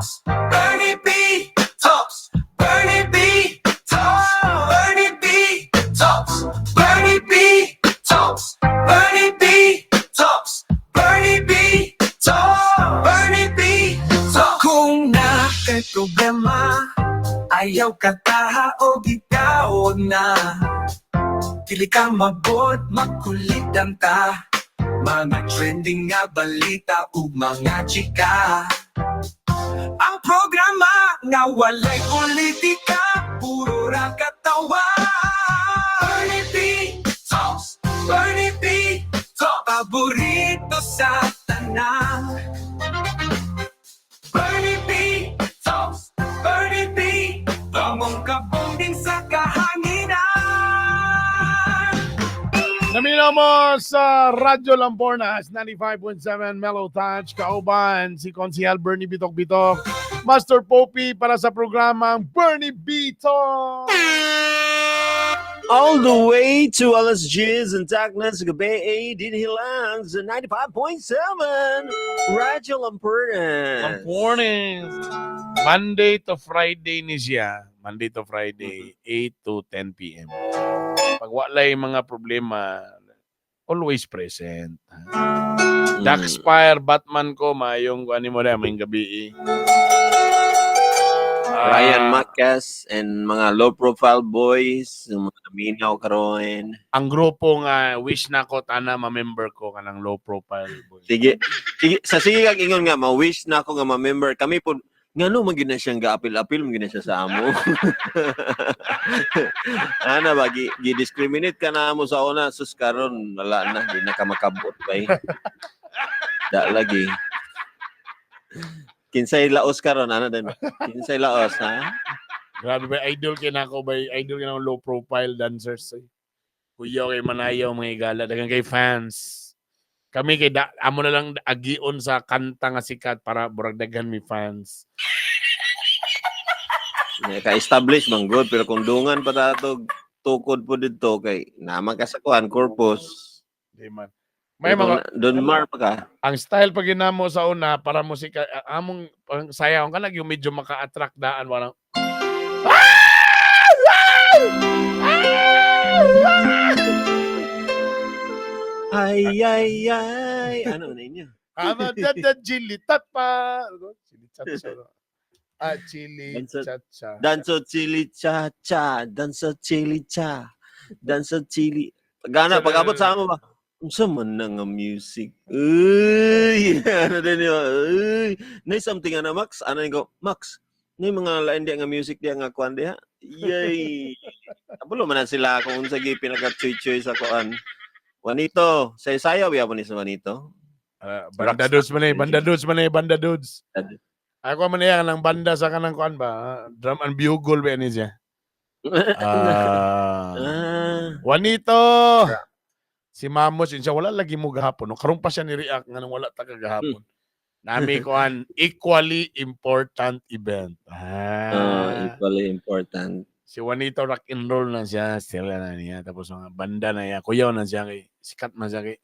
Talks. Bernie B Talks. Bernie B Talks. Bernie B Talks. Bernie B Talks. Bernie B Talks. Bernie B Talks. Bernie B Talks. Kung nakay problema, ayaw ka taha o gitawag na. Dili ka mabot, magkulitan ta. Mga trending nga balita ug mga chika. Ang programa nga walay politika, puro ra katawa. Bernie B Talks. Bernie B Talks. Paborito sa tanan. Bernie B Talks. Bernie B Tamong kabonding sa kahanginan. Namino mo sa Radyo Lampornas, 95.7 Mellow Touch, kauban si Konsehal Bernie Bitok-Bitok, Master Poppy para sa programang Bernie Bitok. All the way to LSG's and Tacnas Gabi Dinhilang sa 95.7 Radyo Lampornas. Morning. Monday to Friday ni siya. Monday to Friday, 8 to 10 p.m. Pag walay mga problema, always present. Darkspire, Batman ko, mayong ano mo na, mayong gabi. Ryan Macas and mga low-profile boys, yung mga naminaw karoon. Ang grupo nga, wish na ko, tana, ma-member ko kanang low profile boy. Sige, sige kag ingon nga, ma-wish na ako nga ma-member. Kami po, nga no, magina siyang ga-apil-apil, magina siya sa amo. Ano ba, gi-discriminate ka na mo sa una, sus karon wala na, di na ka makabot ba eh. Da lagi. Kinsay laos karon ano din? Kinsay laos, ha? Grabe ba, idol kinako ba, idol kinako low profile dancers. Kuya kay manayaw mga igala, dagang kay fans. Kami kay amo na lang agion sa kanta nga sikat para burag daghan mi fans. Ka-establish man good, pero kung dungan pa tato, tukod po dito kay naman ka sa kuhan, corpus. Di man. May mga Don Mar pa ka. ang style pag ginamo sa una para musika among sayaw ka lang yung medyo maka-attract daan warang Ay, ay, ay. Ano na inyo? ama dad chili tat pa chili chat chili chat cha. Danso chili cha cha, danso chili cha, danso chili. Gana, pag-abot sa amo ba? Unsa man na nga music? Uy, ano din yun? Uy, nay something ana Max? Ano ko? Max, nay mga lain di nga music di nga kuan diha. Yay. Abulo man na sila kung unsa gi pinaka-choy-choy sa kuan. Juanito, sayaw ya po ni sa Juanito. Banda dudes banda dudes. Ako man yan ng banda sa kanang kuan ba? Drum and bugle ba ni siya? Juanito. Si Mamos siya wala lagi mo gahapon. No? Karong pa siya ni-react nga nung wala ta kagahapon. Nami ko an equally important event. Equally important. Si Juanito rock and roll na siya, sila na niya. Tapos mga banda na niya. Kuyaw na siya kay sikat na siya kay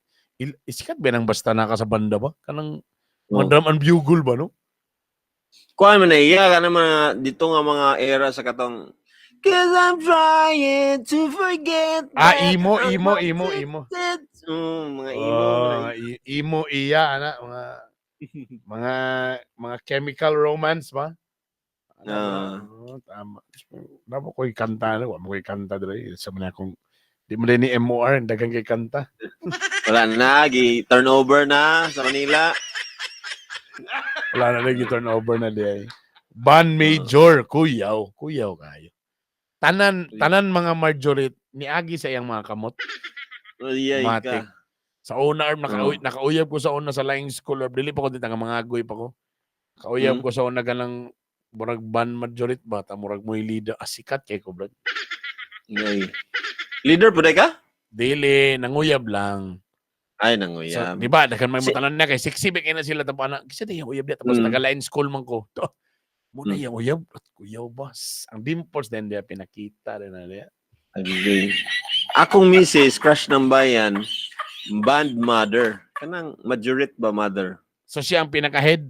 sikat ba nang basta naka sa banda ba? Kanang drum and bugle ba no? Kuan man na iya ka naman dito nga mga era sa katong cause I'm trying to forget. Imo. Mga Imo iya ana mga chemical romance ba? Tama. Dapat ko'y kanta na. Wala mo ko'y kanta dito. Sa mga akong di mo din ni MOR. Dagang kay kanta. Wala na. Turnover na sa Manila. Wala na lagi turnover na di. Band Major. Kuyaw kayo. Tanan mga Marjorie ni Agi sa iyang mga kamot. Matik. Sa una nakauyab ko sa una sa Lying School or dili pa ko dito nga mga agoy pa ko. Kauyab ko sa una ganang murag band Marjorie ba ta murag mo'y leader asikat kay ko brad. Leader po ka? Dili nanguyab lang. Ay nanguyab. So, di ba dagan may mutanan na kay sexy ba kay na sila tapos ana kasi di uyab di tapos taga-Lying School man ko. To. Muna yung uyab at kuyaw boss. Ang dimples din dia pinakita rin na dia. Agree. Akong misis crush ng bayan band mother. Kanang majority ba mother? So siya ang pinaka-head.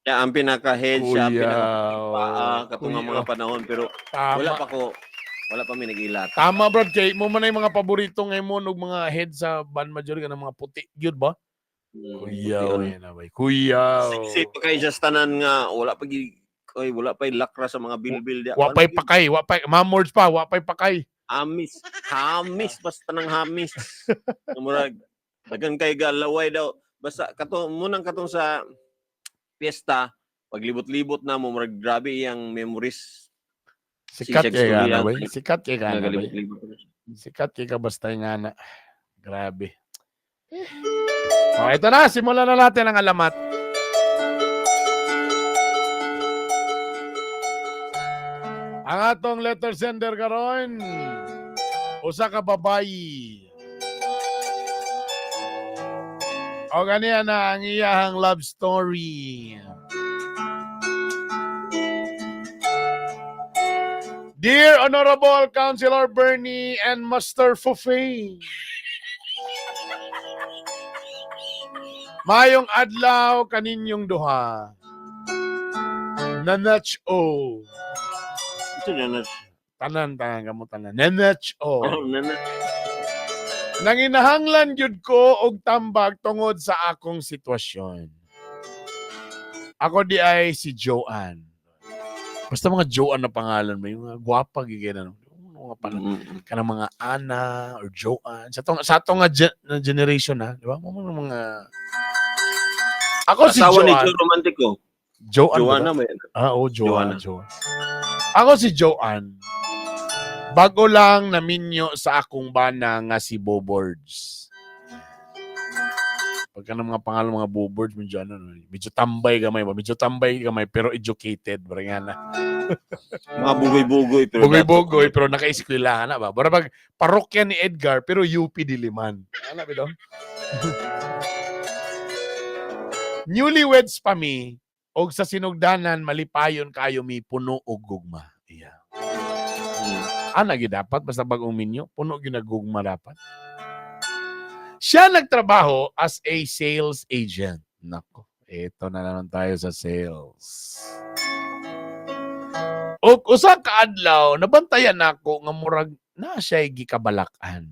Siya ang pinaka-head, siya ang Kuya, pinaka-paa, katong kuya. mga panahon. Pero wala Tama. pa mi nag-ilat. Tama, Brad. Kay mo man yung mga paborito ngayon mo ng mga head sa band majority ka ng mga puti. Yun ba? Kuya, Yun. Kuya. Sexy pa kayo sa tanan nga, wala pa yung lakra sa mga bilbil. Wapay pakay. Mamords pa. Wapay pakay. Hamis, basta nang hamis. Murag, dagan kay galaway daw. Basta munang katong sa piyesta, paglibot-libot na mo, murag grabe iyang memories. Sikat Si kay Sex gana, Tulian. bay. Sikat kay gana, bay. Nagalibot-libot na siya. Sikat kay ka basta yung ana. Grabe. Ito na. Simulan na natin ang alamat. Ang atong letter sender karon, usa ka babayi. O ganiya na ang iyahang love story. Dear Honorable Councilor Bernie and Master Fufay, mayong adlaw kaninyong duha. Nanach-o. Ito na. Tanan kamo tanan. Nanach-o. Nanat. Nanginahanglan gyud ko og tambag tungod sa akong sitwasyon. Ako di ay si Joanne. Basta mga Joanne na pangalan mo, yung mga gwapa gigana mga kanang mga Ana or Joanne. Sa atong nga generation na, di ba? Mga ako si Asawa ni Joanne. Joe Romantico. Joanne. Joanna ba? Joanne. Ako si Joanne. Bago lang naminyo sa akong bana nga si Bobords. Pagka ng mga pangalan mga Bobords, medyo tambay gamay, pero educated. Barangana. Mga bugoy-bugoy. Bugoy-bugoy, pero naka-eskwelahan na ba? Bara pag parokya ni Edgar, pero UP Diliman. Ano ba ito? Newlyweds pa mi, og sa sinugdanan, malipayon kayo mi puno og gugma. Yeah. Dapat, basta bagong minyo, puno ginagugma dapat. Siya nagtrabaho as a sales agent. Nako, eto na naman tayo sa sales. O usa ka adlaw, nabantayan nako nga murag na siya gikabalakan.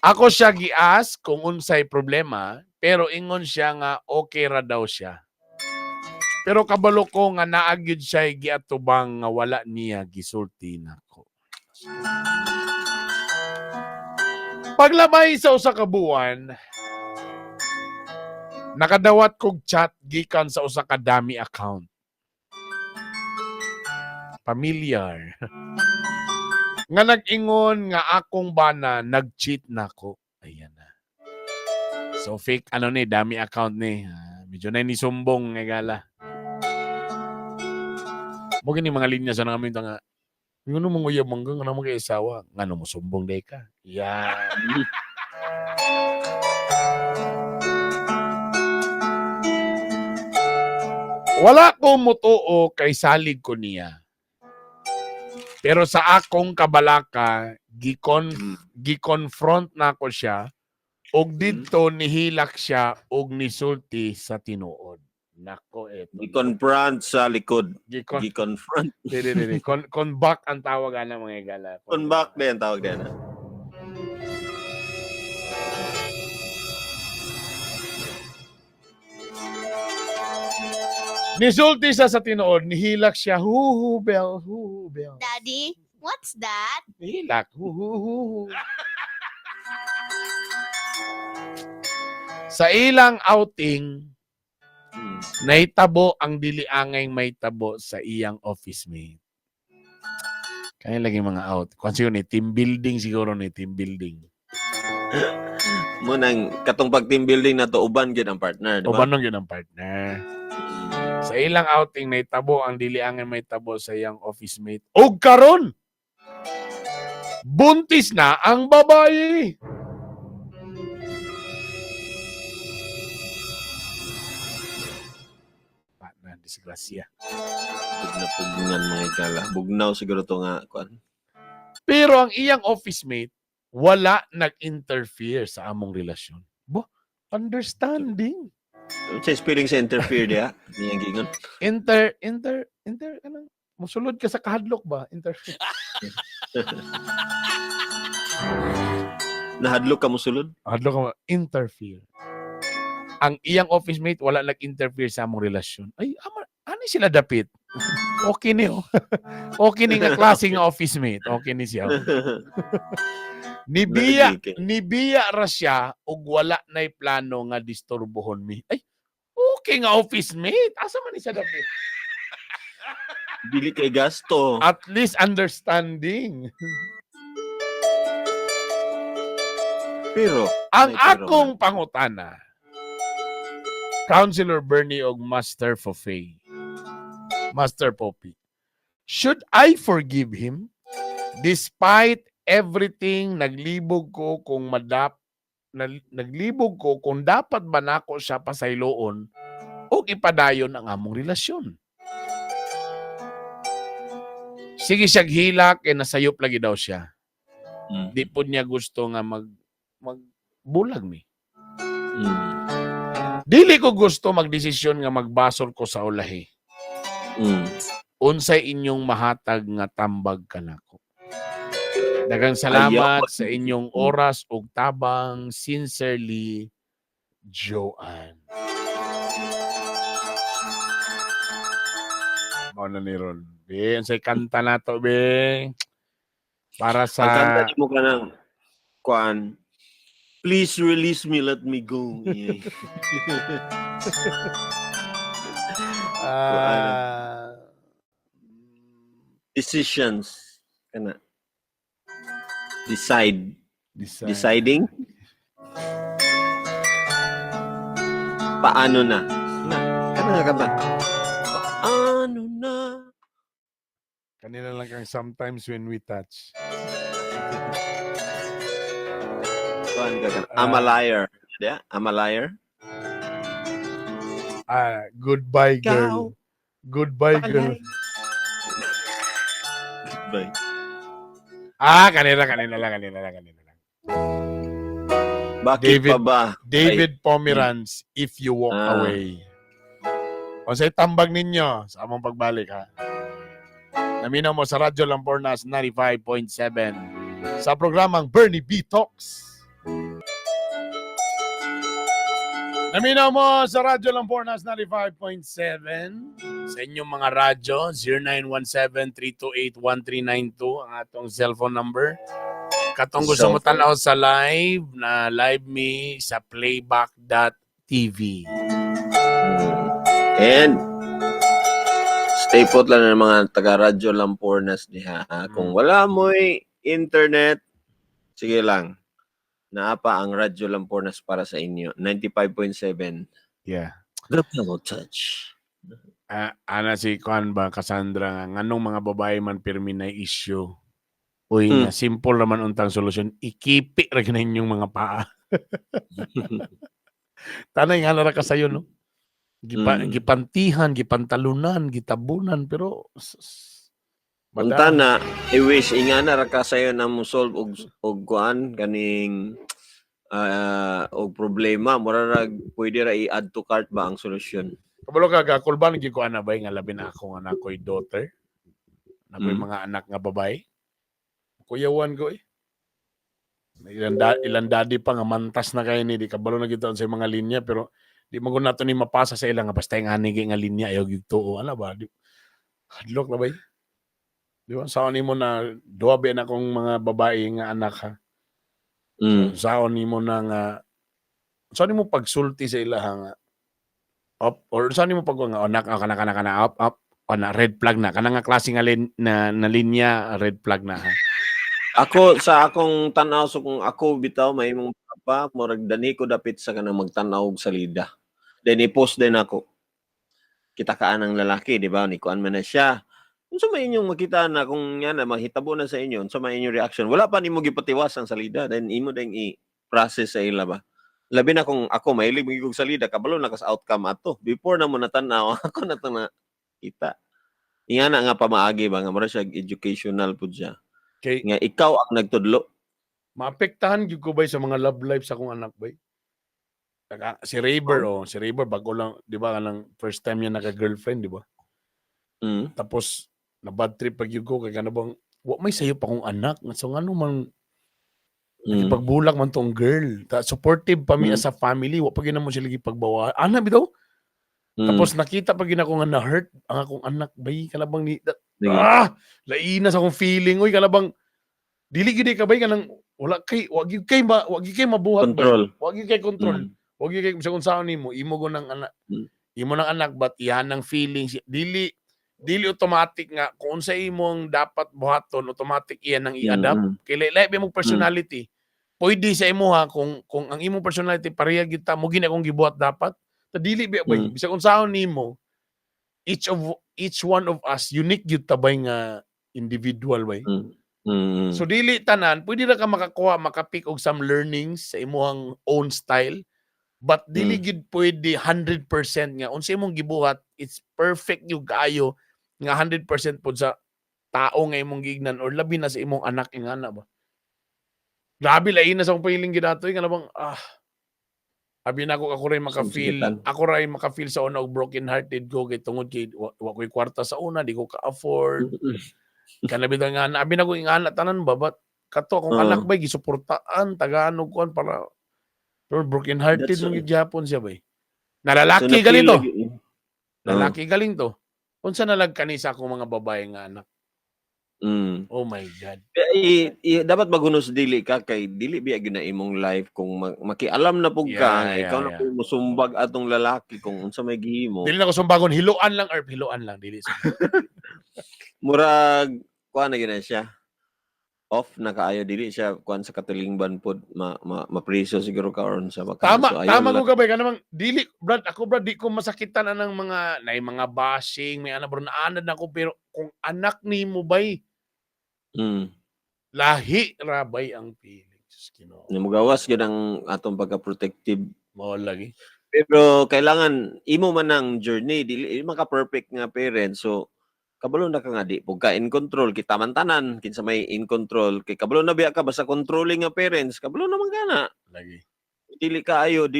Ako siya gias kung unsay problema, pero ingon siya nga okay ra daw siya. Pero kabalo ko nga naagyud siya giatubang nga wala niya gisulti nako. Paglabay sa usa ka buwan, nakadawat kog chat gikan sa usa ka dami account. Familiar. Nga nag-ingon nga akong bana nag-cheat nako. Ayan na. So fake ni dami account ni. Medyo na ni sumbong nga gala. Mo gini mga linya sa namin nga. Yung mo nguya manggang nga mga isawa. Nga mo sumbong day ka. Yan. Wala ko mutuo kay salig ko niya. Pero sa akong kabalaka, gikonfront na ko siya og didto nihilak siya og nisulti sa tinuod. Nako, eto. Gi-confront sa likod. Gikon Gi-confront. Dili. Konbak ang tawag ana mga igala. Confront din tawag din. Nisulti siya sa tinuod, nihilak siya, bell. Daddy, what's that? Nihilak, Sa ilang outing, naitabo ang diliangay may tabo sa iyang office mate. Kaya lagi mga out. Kasi yun team building siguro team building. Munang katong pag team building na to uban gyud ang partner, di ba? Uban nang yun ang partner. Sa ilang outing naitabo ang diliangay may tabo sa iyang office mate. Og karon, buntis na ang babae. Disgrasya. Pugnan mga igala. Bugnaw siguro to nga kuan. Pero ang iyang office mate wala nag-interfere sa among relasyon. Understanding. Sa spelling sa interfere dia. Niyang gingon. Anong, musulod ka sa kahadlok ba? Nahadlok ka mo sulod? Hadlok ka, interfere. Ang iyang office mate, wala nag-interfere sa among relasyon. Ay, ano sila dapit? Okay ni, oh. Okay ni nga klase nga office mate. Okay ni siya. Nibiya ra siya ug wala na'y plano nga disturbohon mi. Ay, okay nga office mate. Asa man ni siya dapit? Dili kay gasto. At least understanding. Pero Ang may pero akong pangutana, Councilor Bernie og Master Fofay, Master Poppy, should I forgive him? Despite everything, naglibog ko kung naglibog ko kung dapat ba nako siya pasayloon o ipadayon ang among relasyon. Sige siyag hilak, nasayop lagi daw siya. Mm. Di po niya gusto nga magbulag mi. Mm. Dili ko gusto magdesisyon nga magbasol ko sa ulahi. Mm. Unsay inyong mahatag nga tambag kanako. Daghang salamat sa inyong oras ug tabang. Sincerely, Joanne. Mao na ni Ron. Be, unsay kanta nato be? Para sa Ang kanta mo ka ng kuan. Please release me, let me go. Yeah. Decisions. Kana. Deciding. Paano na? Kana ka ba? Paano na? Kanina lang kang sometimes when we touch. Kuan ka kana. I'm a liar. Yeah? I'm a liar. Goodbye girl. Goodbye girl. Bye. Kanina lang. Bakit David- pa ba? David Pomeranz, If You Walk Ah. Away. O sa tambag ninyo sa among pagbalik ha. Naminaw mo sa Radyo Lampornas 95.7 sa programang Bernie B Talks. Naminaw mo sa Radyo Lampornas 95.7 sa inyong mga radyo 0917-328-1392 ang atong cellphone number. Katong gusto mo tanaw sa live na live me sa playback.tv. And stay put lang ng mga taga-radyo Lampornas diha. Kung wala mo'y internet, sige lang. Naapa ang Radyo Lampornas para sa inyo. 95.7. Yeah. The Pillow Touch. Ana si Juan ba, Cassandra, nga nganong mga babae man pirmi na issue. Uy, nga simple naman untang solusyon. Ikipi rin na inyong mga paa. Tanay nga nara ka sa'yo, no? Gipantihan, gipantalunan, gitabunan, pero Unta na, i-wish, ingana ra ka sa'yo na mo solve og kuan, kaning og problema. Mura pwede ra i-add to cart ba ang solusyon? kabalo ka, kakulban, ko ana ba, nga labi na ako nga na ako'y daughter. Na ako'y mga anak nga babae. Kuyawan ko eh. Ilan daddy pa nga mantas na kayo ni, di kabalo na gito sa mga linya, pero di mo nato ni mapasa sa ilang nga basta yung hanigi nga linya, ayaw gito. Ano ba? Hadlok na ba eh? Di ba? Saan mo na duwabi na kong mga babae nga anak ha? Saan mo na nga saan mo pagsulti sa ilaha nga up or saan mo pag nga anak kana up na red flag na kana nga klase nga na linya red flag na ha? Ako sa akong tanaw so kung ako bitaw may imong papa murag dani ko dapit sa kanang magtanaw og salida. Then i-post din ako. Kita kaan ang lalaki, di ba? Ni kuan man na siya. Unsa may inyong makita na kung yan na mahitabo na sa inyo, unsa may inyong reaction? Wala pa nimo gipatiwas ang salida, then imo ding i-process sa ila ba. Labi na kung ako mahilig magigog salida, kabalo na kas outcome ato. Before na mo natanaw, ako na to na kita. Iyan na nga pamaagi ba nga mura siya educational pud siya. Okay. Nga ikaw ang nagtudlo. Maapektahan gyud ko ba sa mga love life sa akong anak ba? Si Raver, si Raver bago lang, 'di ba, kanang first time niya naka-girlfriend, 'di ba? Mm. Tapos na bad trip pag yun ko kay kanabang wa may sayo pa kong anak. So ngano man Mm. pagbulak man tong girl. Supportive pa mi Mm. as a family, wa pa gyud mo sila gipagbawa. Ana bitaw. Mm. Tapos nakita pa gyud ako nga na-hurt ang akong anak bay kanabang ni Sige. lainas akong feeling oy kanabang dili gyud ka bay kanang wala kay wa gyud kay mabuhat Control. bay. Wa gyud kay control. Mm. Wa gyud kay sa unsaon nimo imo go ng anak. Mm. Imo ng anak but iyan ng feelings dili automatic nga kung sa imong dapat buhaton automatic iyan nang i-adapt Mm. kay lahi imong personality pwede sa imo ha kung ang imong personality pareha gyud ta mo gina kung gibuhat dapat ta dili ba bay bisag unsaon nimo each one of us unique gyud ta bay nga individual bay Mm. so dili tanan pwede ra ka makakuha makapick og some learnings sa imong own style but dili gyud pwede 100% nga unsa imong gibuhat it's perfect yung kaayo nga 100% pod sa tao nga imong gignan or labi na sa imong anak ingana ba. Grabe lain na sa akong feeling gidatoy nga labang abi na ako ray Sumsigitan. makafeel sa una og broken hearted ko kay tungod kay wa ko'y kwarta sa una di ko ka-afford. Kanabi nga na abi na ko ingana tanan ba but kato akong anak bay gisuportaan taganog kon para pero broken hearted That's mong all. gyapon siya bay. Nalalaki So, galing to. na-feel Lalaki galing to. Unsa nalag kanisa akong mga babae nga anak. Mm. Oh my God. Dapat magunos dili ka kay dili biya gyud na imong life kung makialam na pug ka ikaw na pug mosumbag atong lalaki kung unsa may gihimo. Dili na ko sumbagon hiluan lang dili sa. Murag kuan na gyud na siya. Off na kaayo dili siya kuan sa katilingban pod mapriso siguro karon sa baka. Tama ko gabay kanang dili brad ako brad di ko masakitan anang mga mga bashing may ana bro naanad na ko pero kung anak nimo bay lahi ra bay ang feelings Ginoo. Mugawas gyud ang atong pagka-protective. Mao lagi. Pero kailangan imo man ang journey dili maka perfect nga parent so kabalo na ka nga di pug ka in control kita man tanan kinsa may in control kay kabalo na biya ka basta controlling nga parents kabalo naman kana Lagi. dili kaayo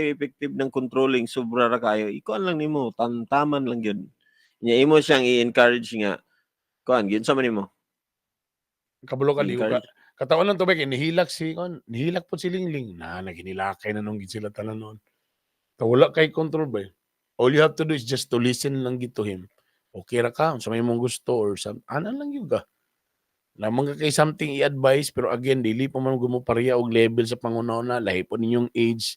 effective ng controlling sobra ra kayo ikuan lang nimo tamtaman lang gyud nya imo siyang i-encourage nga kuan gyud sa man nimo Kabalo ka liw ka. encourage Katawan lang to bay kay nihilak po si Lingling na naginilakay na nung gid sila tanan noon. Wala kay control ba? All you have to do is just to listen lang gid to him. Okay ra ka sa may mong gusto or ana lang yun ka. Lamang ka kay something i-advise pero again dili pa man gumo pareha og level sa pangunahuna lahi po ninyong age.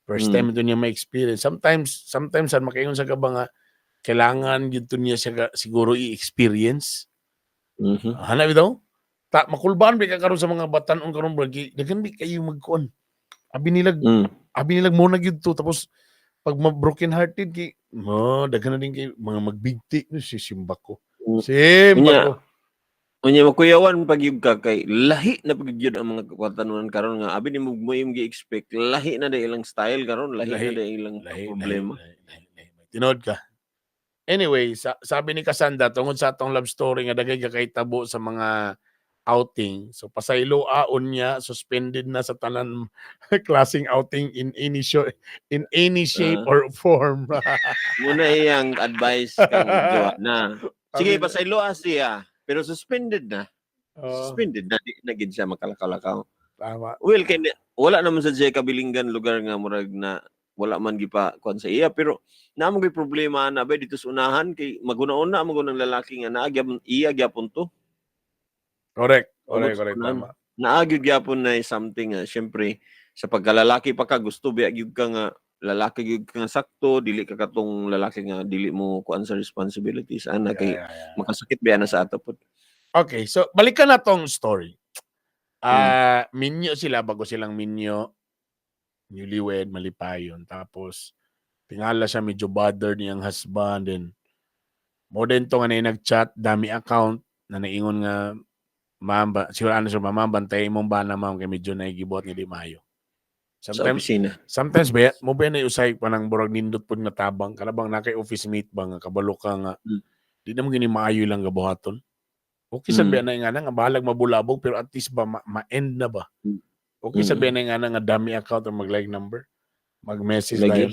First time ito niya ma-experience. Sometimes makaingon sa ka ba nga kailangan gyud to niya siya siguro i-experience. Hanap bitaw? Makulbaan ba ka karon sa mga batan-on karon bro daghan bi kayo magkuan. Abi nilag mo na gyud to tapos pag broken hearted kay daghan na din kay mga magbigti no si Simba ko. Unya makuyawan pag yung ka kay lahi na pag yun ang mga kwatanunan karon nga abi ni mo imong gi-expect lahi na day ilang style karon lahi na day ilang problema. Tinod ka. Anyway, sabi ni Kasanda tungod sa atong love story nga dagay kay tabo sa mga outing. So pasayloaon niya suspended na sa tanan klaseng outing in any shape or form. Muna iyang advice kang Joanna. Sige pasayloa siya pero suspended na. Suspended na di na gid siya makalakaw. Tama. Well kay wala naman sa Jeka Bilingan lugar nga murag na wala man gipa kon sa iya pero namo gyud problema na ba dito sa unahan kay maguna-una mo gunang lalaki nga naagyapon iya gyapon to. Correct. Tama. Naagid gyapon na something syempre sa pagkalalaki pa ka gusto biya gyud ka nga lalaki gyud ka nga sakto dili ka katong lalaki nga dili mo kuan sa responsibilities ana kay makasakit biya na sa ato pod. Okay, so balikan na tong story. Minyo sila bago silang minyo newlywed malipayon tapos tingala siya medyo bother niyang husband and mo din to nga nag-chat dami account na naingon nga ma'am, siguro ano siya, ma'am, bantay mong ba na ma'am kay medyo naigibot nga di maayo. Sometimes ba, mo ba na usay pa ng burag nindot po nga tabang, kanabang na kay office mate ba nga, kabalo ka nga, di na mo gini maayo lang gabuhaton. Okay sabi na nga bahalag mabulabog, pero at least ba, ma-end na ba? Okay sabi na nga dami account or mag-like number. Mag-message Lagi. dayon.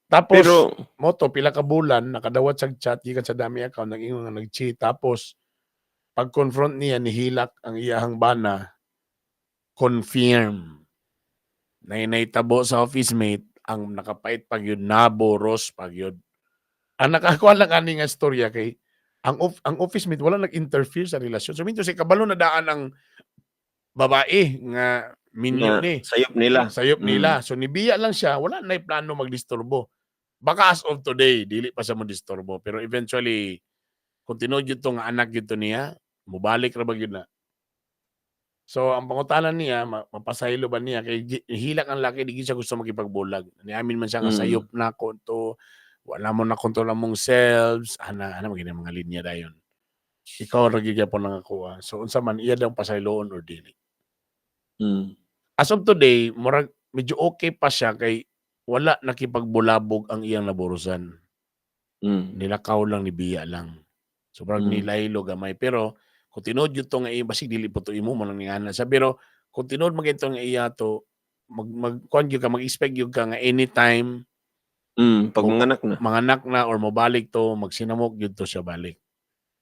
Tapos Pero moto pila ka bulan nakadawat sa chat gikan sa dami account nag-ingon nga nag-cheat tapos pag-confront niya nihilak ang iyahang bana confirm na naitabo sa office mate ang nakapait pag yun naboros pag yun. Ang nakakuha lang ani nga storya kay ang office mate wala nag-interfere sa relasyon. So minto si kabalo na daan ang babae nga minyo na ni sayop nila. sayop nila. So nibiya lang siya, wala na plano magdisturbo. Baka as of today, dili pa siya mo disturbo. Pero eventually, kung tinuod yun nga anak yun niya, mubalik ra ba yun na. So, ang pangutanan niya, mapasaylo ba niya, kay hilak ang laki, di siya gusto makipagbulag. Niamin man siya nga sayop na ko to, wala mo na kontrol mong selves, ana magiging mga linya dayon. Ikaw ra gyud po nangakuha. So, unsa man, iya daw pasayloon or dili. As of today, murag, medyo okay pa siya kay wala nakipagbulabog ang iyang naburusan. Nilakaw lang, nibiya lang. So, parang nilaylo gamay. Pero, kung tinood yun to nga iya, basig dili po to imo, manang ningana siya. Pero, kung tinood magito nga iya to, mag-expect yun ka nga anytime, Pag manganak na. manganak na or mabalik to, magsinamok yun to siya balik.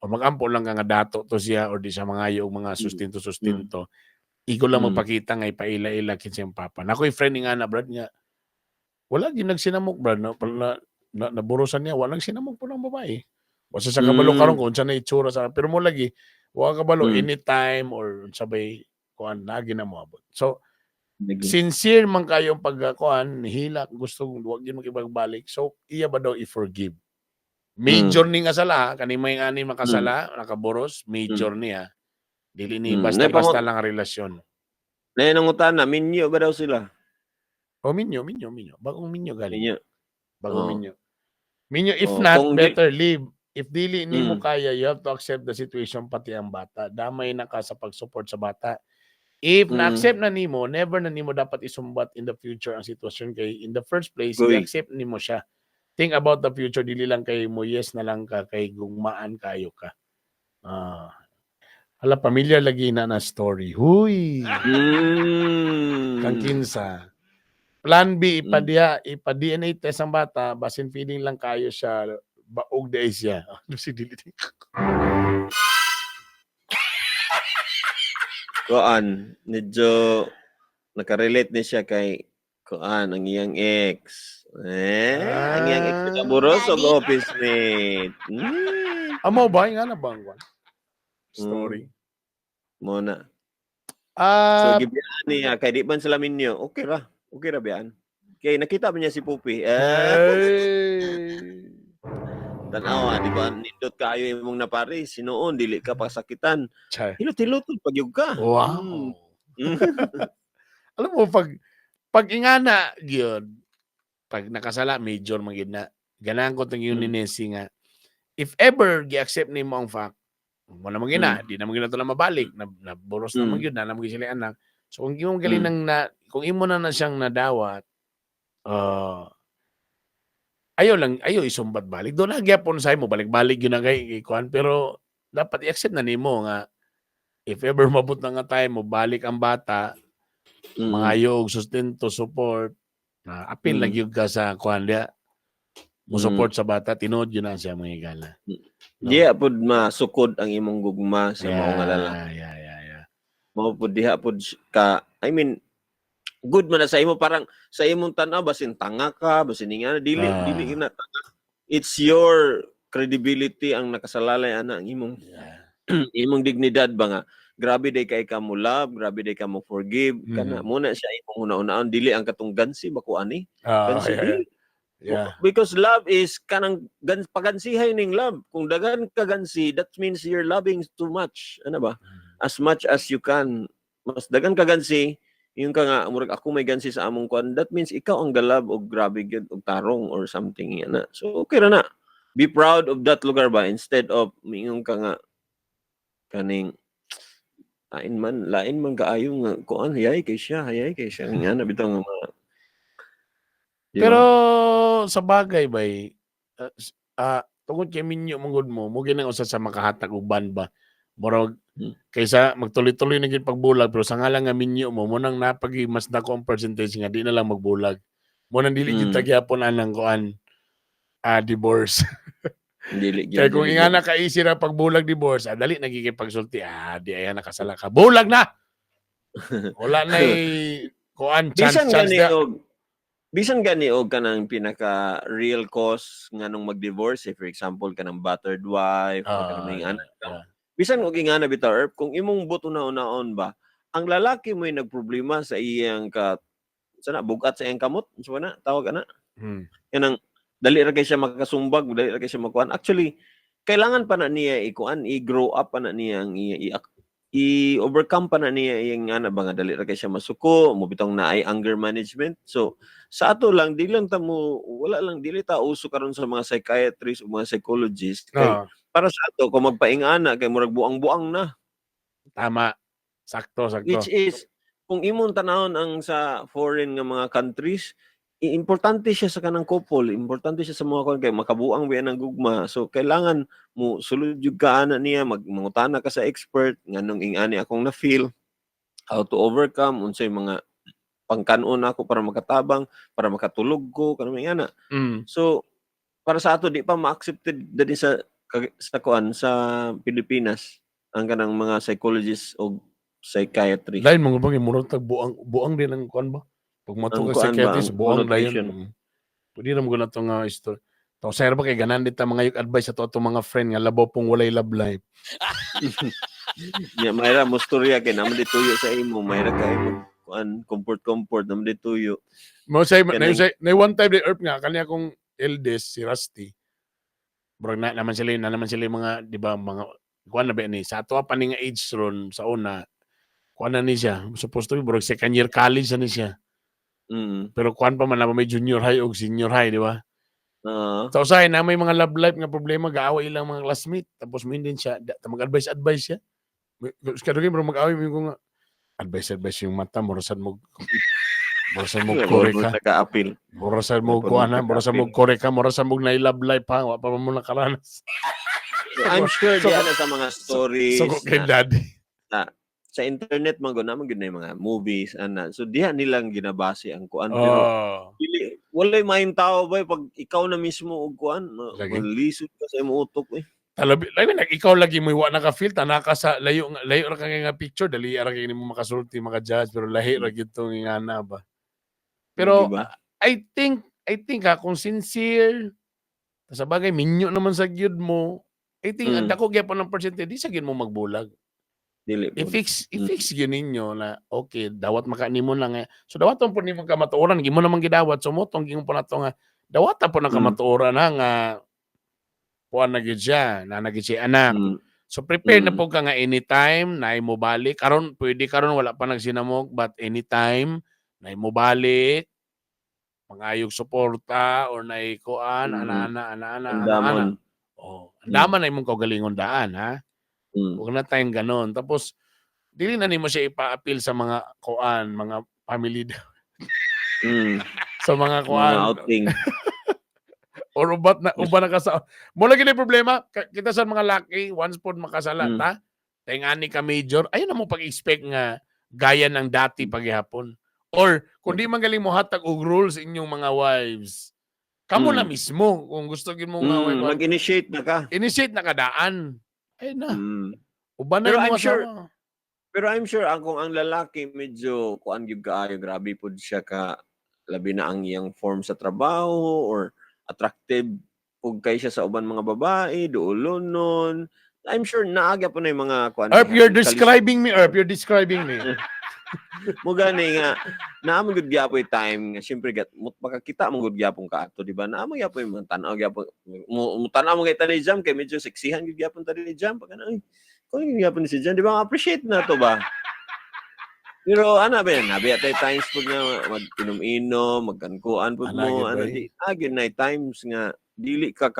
O magampo lang ka nga dato to siya or di siya mangayo og mga sustinto-sustinto. Iko lang magpakita nga ipaila-ila kinsa yung papa. Nako'y friend nga na, Brad, nga, wala din nagsinamok, Brad. Naburusan niya, walang sinamok po ng babae. Basta sa kabalo karon kung saan na itsura sa... Pero mo lagi, wala kabalo anytime or sabay kuan lagi na mo abot. So, sincere man kayong pagkuan, hilak, gusto, huwag din makipagbalik. So, iya ba daw i-forgive? Major ni nga sala, kanimay nga ni makasala, nakaboros, major niya. Dili ni basta-basta lang ang relasyon. Nangungutan na, minyo ba daw sila? O minyo. Bagong minyo galing. Minyo. Bagong minyo. Minyo, if not, kung better leave. If dili ni mo kaya, you have to accept the situation pati ang bata. Damay na ka sa pag-support sa bata. If na-accept na nimo, never na nimo dapat isumbat in the future ang sitwasyon kay in the first place, i-accept nimo siya. Think about the future, dili lang kay mo yes na lang ka kay gugmaan kayo ka. Hala, pamilyar lagi na story. Huy! Kang kinsa. Plan B, ipa-DNA test ang bata, basin feeling lang kayo siya, baog day siya. Ano si Dility? Kuan, medyo nakarelate ni siya kay kuan ang iyang ex. Ang iyang ex na buros o office mate. Amo ba nga na bang story? Muna. So gibiyaan niya kay di man sila minyo. Okay ra biyaan. Kay nakita ba niya si Pupi? Tanawa, di ba nindot kayo imong napari, sinuon dili ka pasakitan. Hilot-hilot pag yug ka. Wow. Alam mo pag ingana gyud, pag nakasala major man gyud na. Ganahan ko tong yun ni Nessie nga. If ever gi-accept nimo ang fact, wala man gina, di na man gina to na mabalik, na boros na man gyud na mo sila anak. So kung imong galing kung imo na siyang nadawat, ayaw isumbat balik. Doon na gyapon sa imo balik-balik yun na kay kuan, pero dapat i-accept na nimo nga if ever mabot na nga time mo balik ang bata, mangayo og sustento, support, apil lang yun ka sa kuan dia. Mo support sa bata, tinuod yun na siya mga igala. Diha pud masukod ang imong gugma sa mga nga lalaki. Mao pud diha pud ka, I mean, good man na sa imo, parang sa imong tanaw basin tanga ka, basin nga dili na tanga. It's your credibility ang nakasalalay ana ang imong imong dignidad ba nga. Grabe day kay ka mo love, grabe day ka mo forgive, kana muna siya imong una-unaon, dili ang katong gansi bako ani. Because love is kanang pagansihay ning love. Kung dagan ka gansi, that means you're loving too much. Ano ba? As much as you can. Mas dagan ka gansi, yung ka nga, murag ako may gansi sa among kwan, that means ikaw ang galab o grabe gyud og tarong or something yan na. So okay ra na. Be proud of that lugar ba instead of mingon ka nga kaning lain man kaayo nga kuan hayay kay siya nga na bitaw nga mga. Pero sa bagay bay tungod kay minyo mangod mo ginang usa sa makahatag uban ba murag kaysa magtuloy-tuloy na gyud pagbulag pero sa ngalan nga minyo mo nang napagi mas dako ang percentage nga di na lang magbulag. Mo nang dili gyud tagyapon anang kuan divorce. Dili Kaya gyud. kung ingana ka easy ra pagbulag divorce, dali nagkikipagsulti. Di ay nakasala ka. Bulag na. Wala na kuan chance na. Bisan gani og kanang pinaka real cause nganong mag-divorce, for example kanang battered wife o kanang may anak. Bisan og ingana bitaw Erp, kung imong buto na unaon ba, ang lalaki mo'y nagproblema sa iyang sana bugat sa iyang kamot, unsa na tawag ana? Kanang dali ra kay siya makasumbag, dali ra kay siya makuan. Actually, kailangan pa na niya i-grow up pa na niya ang i-overcome pa na niya yung nga dali ra kay siya masuko, mo bitong naay anger management. So sa ato lang dili lang ta mo wala lang dili ta uso karon sa mga psychiatrists o mga psychologists kay para sa ato kung magpaingana kay murag buang-buang na. Tama. Sakto. Which is kung imong tanawon ang sa foreign nga mga countries, importante siya sa kanang couple, importante siya sa mga kon kay makabuang ba ng gugma. So kailangan mo sulod jud ka ana niya, mangutana ka sa expert nganong ingani akong na feel, how to overcome unsay mga pangkanon ako para makatabang, para makatulog ko kanang ingana. So para sa ato di pa ma-accepted dali sa kuan sa Pilipinas ang kanang mga psychologists o psychiatry. Lain mo bang murag tag buang din ang kuan ba? Pag matong ka psychiatrist, buang dayon. Pwede na mo na itong story. Ito, sir ba kay ganan dito mga yung advice sa to mga friend nga labaw pong walay love life. Mayra mo storya kay naman dituyo sa imo, mayra kay mo kuan comfort naman dituyo. Mo say na one time the earth nga kanya kong eldest si Rusty. Bro na naman sila mga di ba mga kuan na ba ni sa ato pa ni nga age ron sa una kuan na ni siya. Supposed to be bro second year college na ni siya. Pero kuan pa man na may junior high o senior high, di ba? So say na may mga love life nga problema, gaaway ilang mga classmate, tapos mo din siya, mag-advise siya. Kadugay bro mag-away mo nga advice yung mata, murasan mo kore ka. Murasan mo kuan ha, murasan mo kore ka, murasan mo na love life ha, wa pa mo nakaranas. I'm sure diyan sa mga stories. So kay daddy. Sa internet man naman gyud na mga movies ana. So diha nilang ginabase ang kuan pero dili walay maayong tao ba pag ikaw na mismo og kuan malisod ka sa imong utok Labi ikaw lagi mo wa naka-feel tanaka sa layo ra ka nga picture dali ra kay nimo makasulti maka-judge pero lahi ra gyud tong ingana ba. Pero diba? I think kung sincere sa bagay minyo naman sa gyud mo, I think ang dako gyapon ng percentage di sa gyud mo magbulag. Dili i-fix yun ninyo na okay dawat makanimo lang so dawaton po nimo kamatuoran gimo naman gidawat so motong gimo po nato nga dawata po ng kamatuoran nga kuan na gyud siya na nagid siya anak so prepare na po ka nga anytime na imo balik pwede karon wala pa nagsinamok but anytime na imo balik mangayog suporta or na kuan ana andaman na imong kaugalingon daan ha. Huwag na tayong ganon. Tapos, dili na nimo siya ipa-appeal sa mga kuan, mga family sa mga kuan. Mga outing. Or uba na kasal. Mula gini problema, kita sa mga laki, once po makasala, ta? Tayong ka major, ayun na mo pag-expect nga gaya ng dati paghihapon. Or, kung di man galing mo hatag og rules inyong mga wives, kamo na mismo, kung gusto gin mo nga mag-initiate na ka. Initiate na kadaan. Ay na. Uban na pero I'm sure kung ang lalaki medyo kuan gyud kaayo grabe pud siya ka labi na ang iyang form sa trabaho or attractive pug kay siya sa uban mga babae, duolon nun. I'm sure naagya po na yung mga kuan. You're describing me. Mo gani nga naamon gud gyapoy time nga syempre makakita mo gud gyapon ka ato di ba naamon gyapoy man tan-aw gyapon mo tan-aw mo kay tani jam kay medyo seksihan gud gyapon tani jam pag ano kung gyapon si Jan di ba appreciate na to ba pero ana ba yan nabi atay times pud nga mag-inom magkankuan pud mo ano di agin na times nga dili ka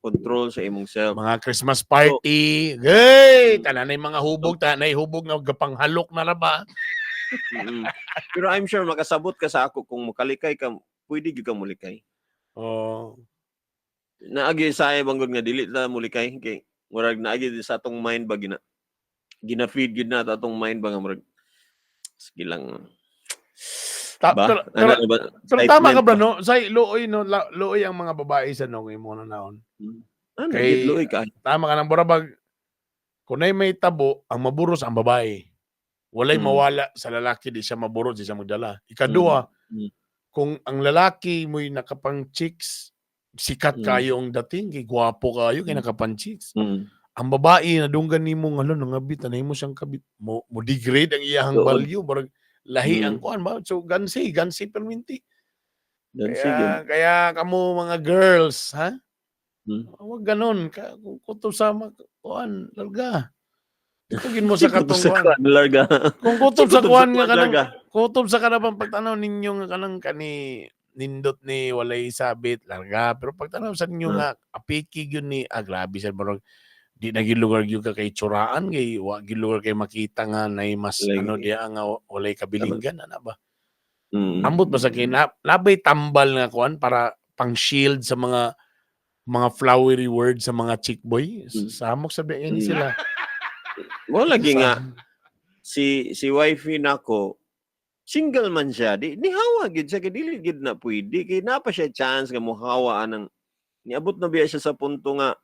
control sa imong self mga Christmas party hey tananay mga hubog na gapanghalok na ra ba. Pero I'm sure makasabot ka sa ako kung mukalikay ka, pwede gyud ka mulikay. Naagi sa banggod nga dili ta mulikay kay murag naagi sa atong mind ba gina-feed gyud na atong mind ba nga murag sige lang Ba? Pero, Ano pero, na ba? pero tama ka Statement ba, ba? no? Sa looy, no? Looy ang mga babae sa nung mo na naon. Ano, Kay, gitloy ka. tama ka ng burabag, kunay may tabo, ang maburos ang babae. Walay Mm. mawala sa lalaki, di siya maburos, di siya magdala. Mm. Ikaduha, Mm. kung ang lalaki mo'y nakapang chicks, sikat Mm. kayo ang dating, kay gwapo kayo, kay Mm. nakapang chicks. Mm. Ang babae, nadunggan ni mo, nangabit, tanay mo siyang kabit, mo degrade ang iyahang Doon. value, barag lahi ang Mm. kuan ba? So, gansi perminti. Dan sige. Kaya kamo mga girls, ha? Mm. Huwag ganun. Kung kutob sa kuan, larga. Tutugin mo sa Kutob katong sa kuan. kuan, larga. Kung kutob sa Kutob kuan nga kuan, kanang larga. kutob sa kanang pagtanaw ninyo nga kanang kani nindot ni walay sabit, larga. Pero pagtanaw sa ninyo nga apiki yun ni grabe sa barog di na gyud lugar gyud ka kay tsuraan kay wa gyud lugar kay makita nga nay mas Like, diya nga walay kabilinggan ana ba. Mm. Ambot ba sa labay tambal nga kuan para pang shield sa mga flowery words sa mga chick boy. Samok sabi ini Mm. sila. Mo lagi nga si wifey nako single man siya di hawa gid siya kay dili gid na pwede kay napa siya chance nga mohawa anang niabot na biya siya sa punto nga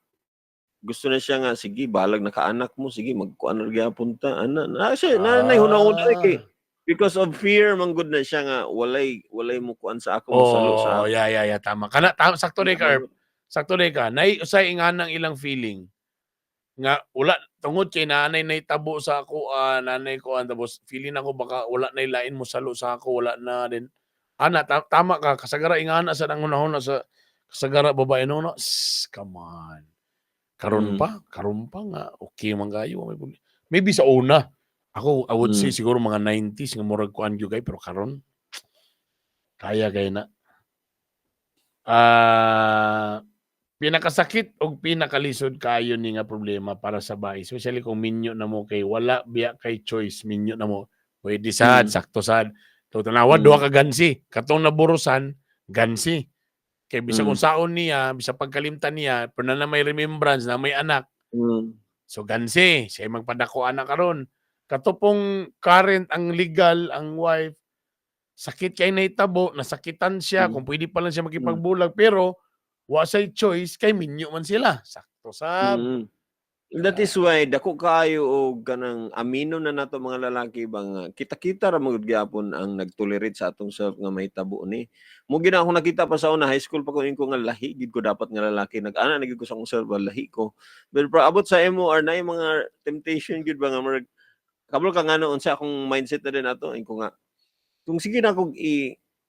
gusto na siya nga sige balag nakaanak mo sige magkuan ra gyapon ta na siya nanay hunahuna kay because of fear man gud na siya nga walay mo kuan sa ako masalo sa Oh, yeah, tama. Sakto rin ka, Erp. Sakto rin ka. Usay nga ng ilang feeling nga wala tungod kay nanay na itabo sa ako, nanay ko tapos feeling ako baka wala na ilain mo salo sa ako, wala na din. Tama ka, kasagara ingana sa nangunahon sa kasagara babae no. Come on. Karon pa nga okay man kayo. Maybe sa una ako I would say siguro mga 90s nga murag kuan gyud kay pero karon kaya na. Pinakasakit o pinakalisod kayo ni nga problema para sa bahay. Especially kung minyo na mo kay wala biya kay choice, minyo na mo. Pwede sad, sakto sad. Tanawa, duha ka gansi. Katong naburusan, gansi. Kay bisa kung saon niya, bisa pagkalimtan niya, pero na may remembrance na may anak. So gansi, siya magpadako anak karon. Katupong current, ang legal, ang wife, sakit kay naitabo, nasakitan siya, kung pwede pa lang siya makipagbulag, pero wa say choice kay minyo man sila. Sakto sab. That is why dako kaayo og kanang amino na nato mga lalaki bang kita-kita ra magud gyapon ang nagtolerate sa atong self nga mahitabo ni. Mo gina ako nakita pa sa una high school pa ko nga lahi gid ko dapat nga lalaki nag-ana na gid ko sa akong self lahi ko. But abot sa MOR na yung mga temptation gid ba nga kabalo ka nga noon sa akong mindset na din ato ko nga kung sige na akong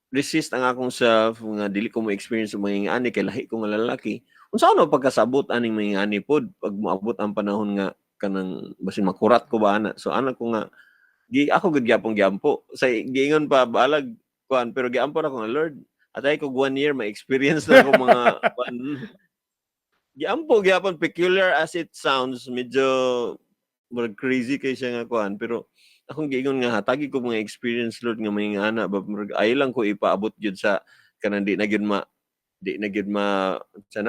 resist ang akong self nga dili ko mo experience ang mga ani kay lahi ko nga lalaki unsa ano pagkasabot aning mga ani pod pag moabot ang panahon nga kanang basin makurat ko ba ana so anak ko nga ako gud gyapon gyampo say giingon pa balag kuan pero gyampo na ko nga Lord atay ko 1 year ma-experience na ko mga gyampo gyapon peculiar as it sounds medyo crazy kay siya nga kuan pero akong giingon nga hatagi ko mga experience Lord nga may ana ba ay lang ko ipaabot gyud sa kanang di na gyud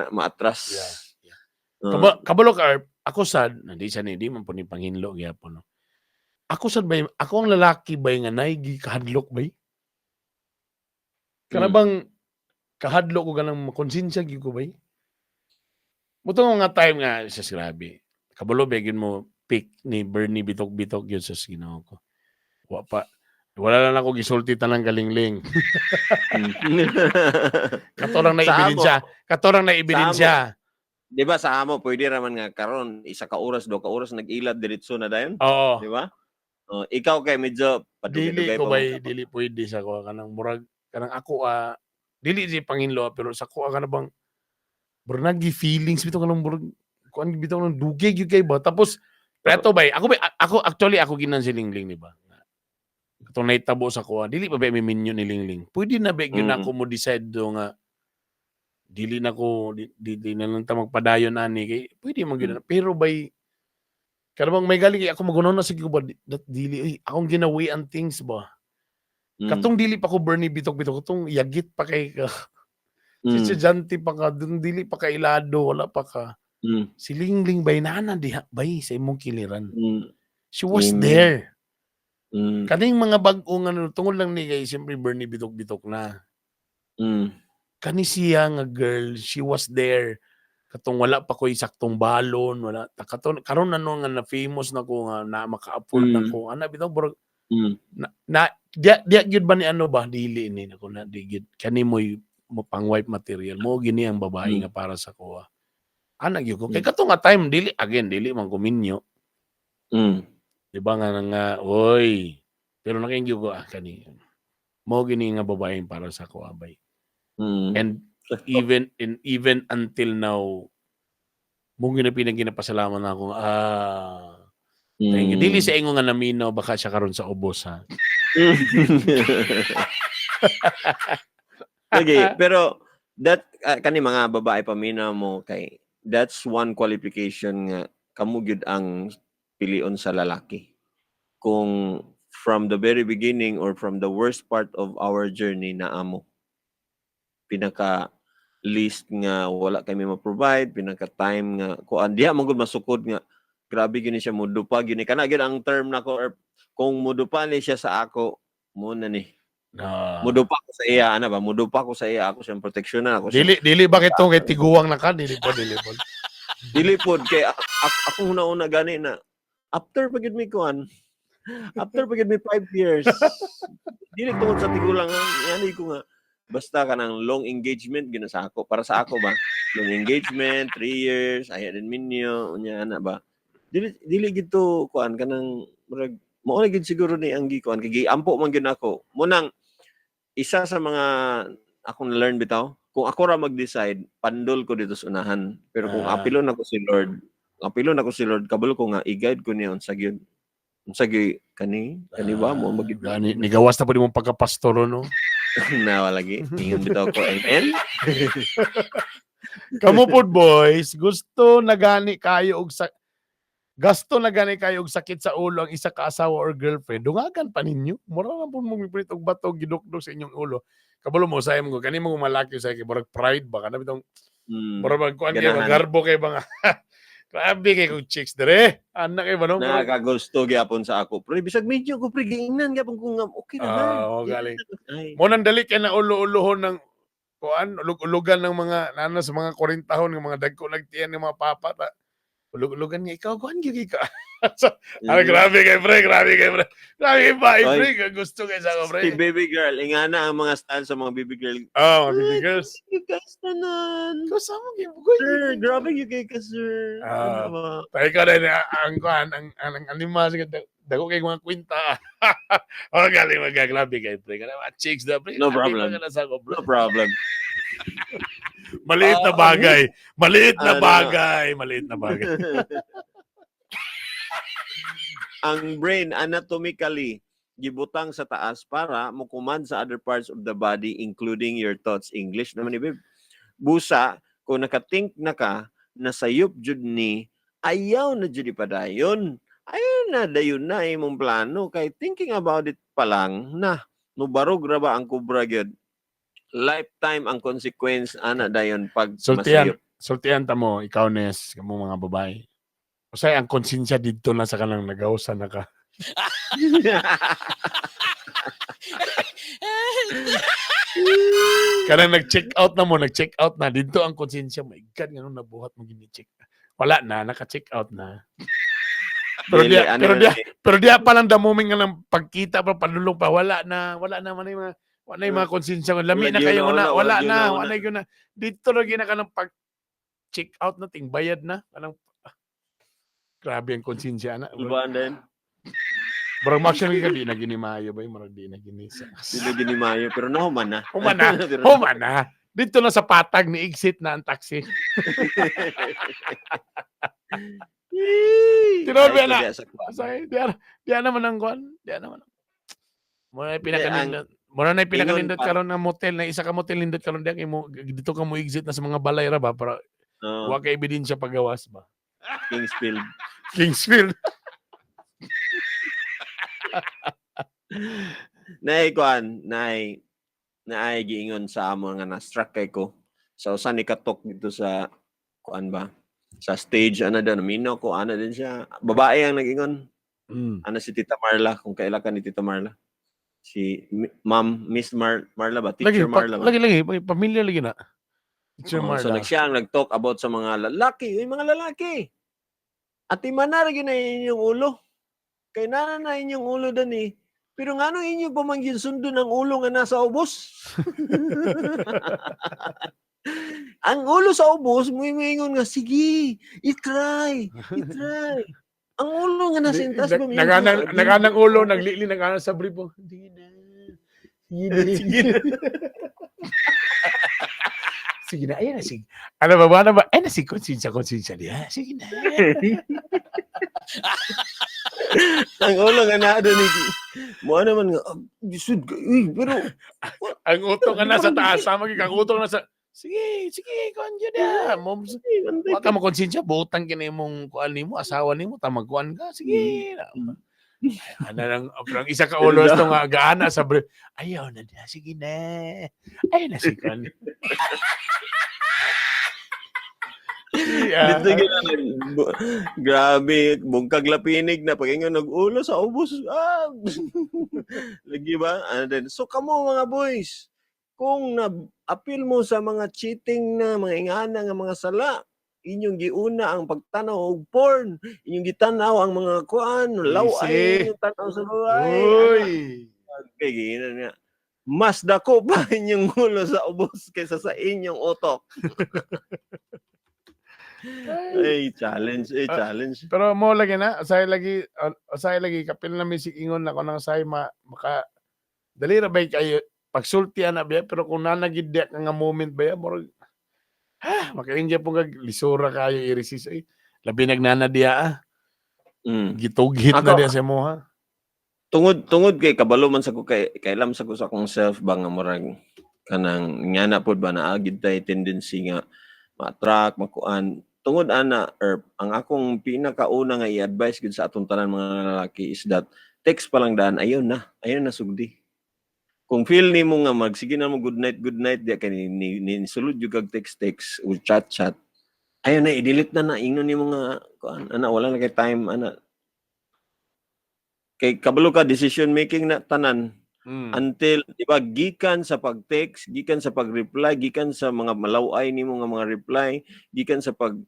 maatras. Yeah. Kabalo ka ako sad hindi man po ni panghinlo gyapon no. Ako sad bay ako ang lalaki bay nga naigi kahadlok bay. Kana bang kahadlok ko ganang makonsensya gyud ko bay. Muto nga time nga sa grabe. Kabalo begin mo pick ni Bernie bitok-bitok yun sa Ginoo ko. Wala lang ako gisulti tanang galingling. Katorang na ebidensya. Di ba sa amo pwede raman nga karon 1 ka oras 2 ka oras nag-ilad diretso na dayon? Oo. Di ba? Ikaw kay medyo dili ko bay dili pwede sa ko kanang murag kanang ako dili di panginlo pero sa ko kana bang murag feelings bitaw kanang murag kuan bitaw nang dugay gyud kay ba tapos preto bay ako actually ako ginan si Lingling di ba katong naitabo sa ko dili pa ba may minyo ni Lingling pwede na ba gyud ako mo decide do nga dili na ko dili na lang ta magpadayon ani kay pwede man gyud pero bay kanang may galing ako magunaw na sige ba dili akong ginawi ang things ba katong dili pa ko Bernie bitok-bitok katong yagit pa kay si Janti pa ka dun dili pa ka ilado wala pa ka si Lingling bay nana diha bay sa imong kiliran she was there Kaning mga bag-o nga tungod lang ni kay siyempre Bernie bitok-bitok na. Kani siya nga girl, she was there. Katong wala pa ko'y saktong balon, wala. Karon na nga na famous na ko nga na maka-afford na ko. Ana bitaw bro. Dia gyud ba ni ano ba dili ni nako na digid. Kani mo pang wipe material mo gini ang babae nga para sa ko. Ana gyud ko. Kay katong nga time dili man kuminyo. Di ba nga oy. Pero nakingyo ko kani. Mo gini nga babae para sa ko abay. And even until now, mong pinagkinapasalamat na ako, thank you. Dili sa ingo nga naminaw, baka siya karon sa ubos, ha? Okay, pero kani mga babae paminaw mo kay that's one qualification nga kamo gyud ang pilion sa lalaki. Kung from the very beginning or from the worst part of our journey na amo pinaka list nga wala kami ma-provide, pinaka time nga kuan diha man gud masukod nga grabe gini siya mudupa gini kana gyud ang term nako or kung mudupa ni siya sa ako mo na ni mudupa ko sa iya ana ba mudupa ko sa iya ako siyang proteksyonan ako dili bakit to kay tiguwang na ka dili pod dili pod kay ako una gani na after pagid mi kuan after pagid mi 5 years dili tungod sa tigulang yani ko nga basta ka ng long engagement ginasa ako para sa ako ba long engagement 3 years aya din minyo unya ana ba dili gito kuan kanang murag mao na gid siguro ni ang gikuan kay giampo man gyud ako mo nang isa sa mga akong learn bitaw kung ako ra mag-decide pandol ko dito sa unahan pero kung apilon ako si Lord kabul ko nga i-guide ko niya unsa gyud kani ba mo magid ni gawas na pud mo pagka-pastor no. Na lagi. Ingon bitaw ko. Amen. Kamu pod boys, gusto na gani kayo og sakit sa ulo ang isa ka asawa or girlfriend. Dungagan pa ninyo. Mura lang po mong mipilit og bato gidukdok sa inyong ulo. Kabalo mo sayam ko kani mo malaki sa kay murag pride ba kana bitong mura kuan kay garbo kay mga grabe kay kung chicks dire. Anak kay banon. Nakakagusto gyapon sa ako. Pero bisag medyo ko pre giingnan gyapon ko nga okay na. Galing. Mo nang dali kay na ulo-ulohon ng kuan, ulug-ulugan ng mga nana sa mga 40 tahon ng mga dagko nagtiyan ng mga papa ta. Ulug-ulugan nga ikaw kuan gyud ka. Grabe kay pre. Grabe kay pre. Gusto kay sa pre. Si baby girl, ingana ang mga style sa mga baby girl. Mga baby girls. You guys tanan. Kasama gyud Sir, grabe you kay ka sir. Tay ka rin ang kuan ang animas dako kay mga kwinta. Galing grabe kay pre. Kana chicks da pre. No problem. No problem. Maliit na bagay. Maliit na bagay. Ang brain anatomically gibutang sa taas para mo command sa other parts of the body including your thoughts. English naman ni babe. Busa kung naka-think na ka na sayop jud ni ayaw na jud padayon. Ayaw na dayon na imong plano kay thinking about it pa lang na nubarog ra ba ang kubra gyud. Lifetime ang consequence ana dayon pag masayop. Sultian ta mo ikaw Nes kamo mga babae. Usay ang konsensya didto na sa kanang nagawsa na ka. Kanang nag-check out na didto ang konsensya. My God, ngano nabuhat mo gini-check. Wala na, naka-check out na. Pero dia pa lang damuming nga ng pagkita pa panulong pa wala na man yung mga konsensya. Lami na kayo na, wala na. Dito na gina ka ng pag-check out na bayad na. Grabe ang konsensya na. Ulban din. Barang actually ka di na ginimayo ba? Marang di na ginisa. Di na ginimayo pero nahuman na. Human na. Dito na sa patag ni exit na ang taxi. Tinobe na. Diyan naman ang kuan. Muna na pinakalindot karon ng motel na isa ka motel lindot karon diyan dito ka mo exit na sa mga balay ra ba para wa ka ebidensya pagawas ba. Kingsfield. Nay giingon sa amo nga na-struck kay ko. So usa ni katok dito sa kuan ba? Sa stage ana daw minaw ko ana din siya. Babae ang nag-ingon. Ano si Tita Marla, kung kailan ka ni Tita Marla. Si Ma'am, Miss Marla ba? Lagi, Teacher Marla ba? lagi, pamilya lagi na. Teacher So Marla. siya ang nag-talk about sa mga lalaki. Uy, mga lalaki. Ati manar na inyong ulo. Kay nana na inyong ulo dan eh. Pero nga nung inyo pamanggin sundo ng ulo nga nasa ubos. Ang ulo sa ubos, muingon nga, sige, itry. Ang ulo nga nasa intas ba? Naganang ulo, naglili, naganang sa brief mo. Hindi na. Sige na. Sige na, ayan na, sige. Ano ba? Ay na, si konsensya niya. Sige na. Ang ulo nga na doon eh. Mo naman nga, bisud ka. Uy, pero... Ang utong nga nasa taas, sama kang utong nasa... Sige, konjo na. Wag ka makonsensya, butang kini mong kuan nimo, asawa nimo, tamagkuan ka. Sige. Ano lang, ang isa ka ulo ito nga gaana sa brief. Ayaw na niya, sige na. Ayaw na si Kan. Dito grabe, bungkag lapinig na pag nag-ulo sa ubos. Lagi ba? So kamo mga boys, kung na-appeal mo sa mga cheating na mga ingana nga mga sala, inyong giuna ang pagtanaw og porn, inyong gitanaw ang mga kuan, laway, inyong tanaw sa laway. Uy! Okay, gina nga. Mas dako pa inyong ulo sa ubos kaysa sa inyong utok. Ay, challenge. Pero mo lagi na, asay lagi kapil na misik ingon na ko nang say maka dali ra bay kayo pagsultian na ba pero kung nanagid nga moment ba mo makainja po kag lisura kayo i-resist ay labi nagnanadiya gitugit na diya sa mo ha. Tungod kay kabalo man sa ko kay kailam sa ko sa akong self ba nga murag kanang ngana pod ba na agid tay tendency nga ma-attract makuan tungod ana ang akong pinakauna nga i-advise gud sa atong tanan mga lalaki is that text pa lang daan ayaw na sugdi. Kung feel nimo nga magsige na mo good night di kay ni sulod jud kag text o chat ayaw na i-delete na ingon nimo nga kuan ana wala na kay time ana kay kabalo ka decision making na tanan until di ba gikan sa pag-text gikan sa pag-reply gikan sa mga malaway nimo nga mga reply gikan sa pag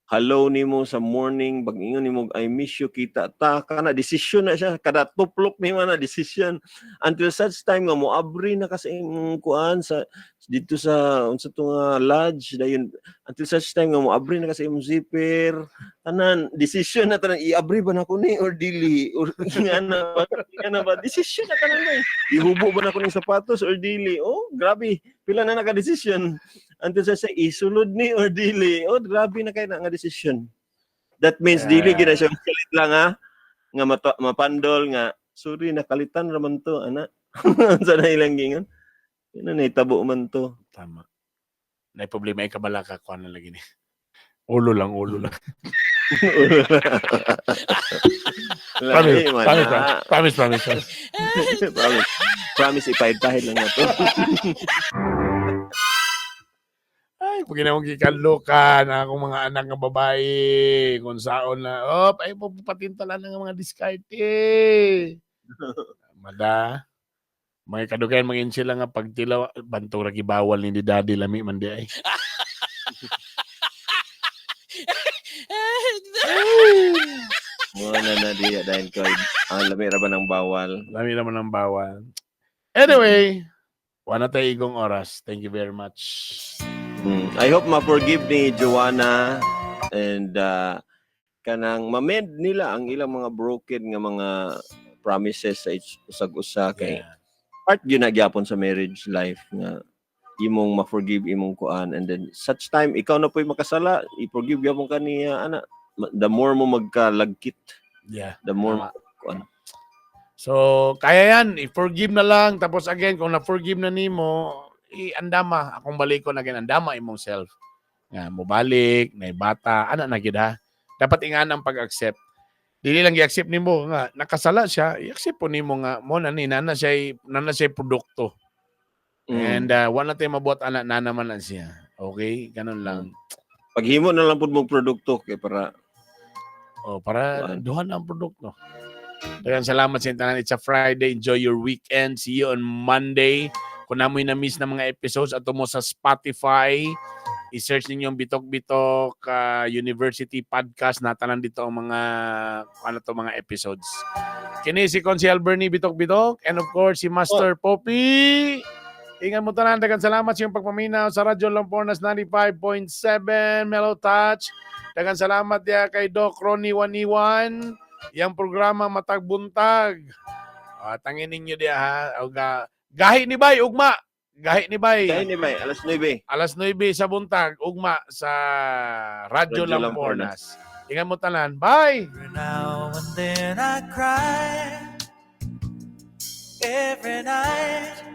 hello nimo sa morning bag-ingon nimo I miss you kita ta kana decision na siya kada tuplok nimo na decision until such time nga moabri na kasi imong kuan sa dito sa unsa to nga lodge dayon until such time nga moabri na kasi imong zipper tanan decision na tanan iabri ba nako ni or dili or ngana ba decision na tanan na ihubo ba nako ning sapatos or dili oh grabe pila na naka-decision until sa isulod ni or dili oh grabe na kay na nga decision that means dili gina siya kalit lang ha nga mapandol nga sorry nakalitan raman to ana sa na ilang gingon yun na itabo man to Tama. Na problema ay kabalaka ko na lagi ni. Ulo lang. Promise ipahid-pahid lang na to. Ay, pag ginawang gikalukan akong mga anak ng babae, kung saon na, ay papatintalan ng mga diskarte. Mada, mga kadugayan mga sila nga pagtilaw, bantong ragi bawal ni daddy lami man di ay. Mga na diya dahil ko ang lami ra ba ng bawal. Lami naman ng bawal. Anyway, wala tayo igong oras. Thank you very much. I hope ma-forgive ni Joanna and kanang ma-mend nila ang ilang mga broken nga mga promises sa usag-usa kay part gyud na gyapon sa marriage life nga imong ma-forgive imong kuan and then such time ikaw na po'y makasala i-forgive gyapon kaniya ana the more mo magkalagkit the more kuan. So kaya yan i-forgive na lang tapos again kung na-forgive na nimo andama akong balikon again andama imong self nga mobalik na bata ana na gid ha dapat ingan ang pag-accept dili lang i-accept nimo nga nakasala siya i-accept po nimo nga mo na ni nana siya produkto and wala tayo mabuhat ana na naman lang siya okay ganun lang paghimo na lang pud mong produkto kay para para duhan ang produkto Daghang salamat sa tanan. It's a Friday. Enjoy your weekend. See you on Monday. Kung namoy na-miss na mga episodes, ato mo sa Spotify. I-search ninyo yung Bitok-Bitok University Podcast. Natanan dito ang mga episodes. Kini si Consiel Bernie Bitok-Bitok. And of course, si Master Poppy. Ingat mo tanan. Daghang salamat sa iyong pagpaminaw sa Radyo Lampornas 95.7 Mellow Touch. Daghang salamat dia kay Doc Ronnie Waniwan. Yang programa Matag Buntag. Tangin ninyo dia ha. Gahi ni Bay, ugma. Gahi ni Bay. Kaya ni Bay, alas 9. Alas 9 sa buntag, ugma sa Radyo Radyo Lampornas. Ingat mo tanan. Bye! Every now and then I cry. Every night